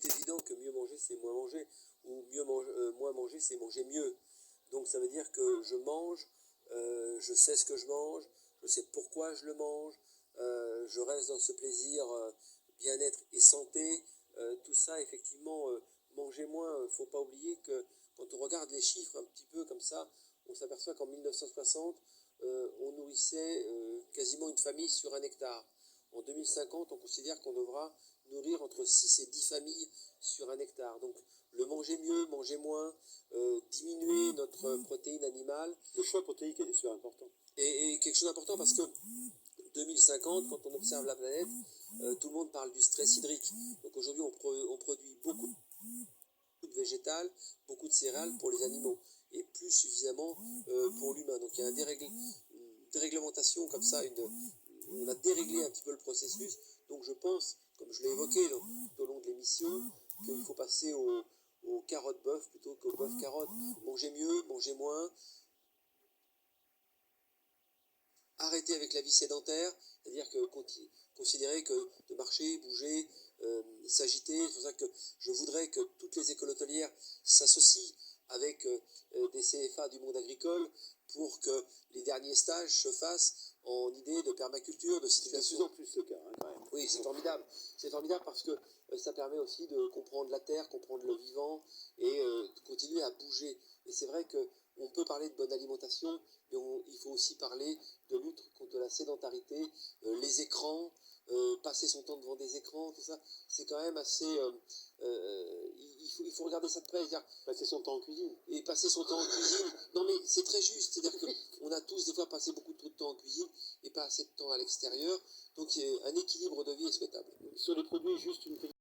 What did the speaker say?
est évident que mieux manger, c'est moins manger, ou moins manger, c'est manger mieux. Donc ça veut dire que je mange, je sais ce que je mange, je sais pourquoi je le mange, je reste dans ce plaisir bien-être et santé. Tout ça, effectivement, manger moins. Il ne faut pas oublier que quand on regarde les chiffres un petit peu comme ça, on s'aperçoit qu'en 1960, on nourrissait quasiment une famille sur un hectare. En 2050, on considère qu'on devra nourrir entre 6 et 10 familles sur un hectare. Donc le manger mieux, manger moins, diminuer notre protéine animale. Le choix protéique est super important. Et quelque chose d'important parce que 2050, quand on observe la planète, tout le monde parle du stress hydrique. Donc aujourd'hui, on produit beaucoup de végétales, beaucoup de céréales pour les animaux et plus suffisamment pour l'humain. Donc il y a une déréglementation comme ça, on a déréglé un petit peu le processus. Donc je pense, comme je l'ai évoqué tout au long de l'émission, qu'il faut passer au carotte bœuf plutôt qu'au bœuf carotte. Manger mieux, manger moins. Arrêter avec la vie sédentaire, c'est-à-dire que considérer que de marcher, bouger, s'agiter, c'est pour ça que je voudrais que toutes les écoles hôtelières s'associent avec des CFA du monde agricole pour que les derniers stages se fassent en idée de permaculture, de situation. C'est de plus en plus le cas, hein, quand même. Oui, c'est formidable. C'est formidable parce que ça permet aussi de comprendre la terre, comprendre le vivant et de continuer à bouger. Et c'est vrai qu'on peut parler de bonne alimentation, mais il faut aussi parler de lutte contre la sédentarité, les écrans, passer son temps devant des écrans, tout ça, c'est quand même assez... il faut regarder ça de près et dire... Passer son temps en cuisine. Et passer son temps en cuisine. Non mais c'est très juste, c'est-à-dire qu'on a tous des fois passé beaucoup trop de temps en cuisine et pas assez de temps à l'extérieur, donc un équilibre de vie est souhaitable. Sur les produits, juste une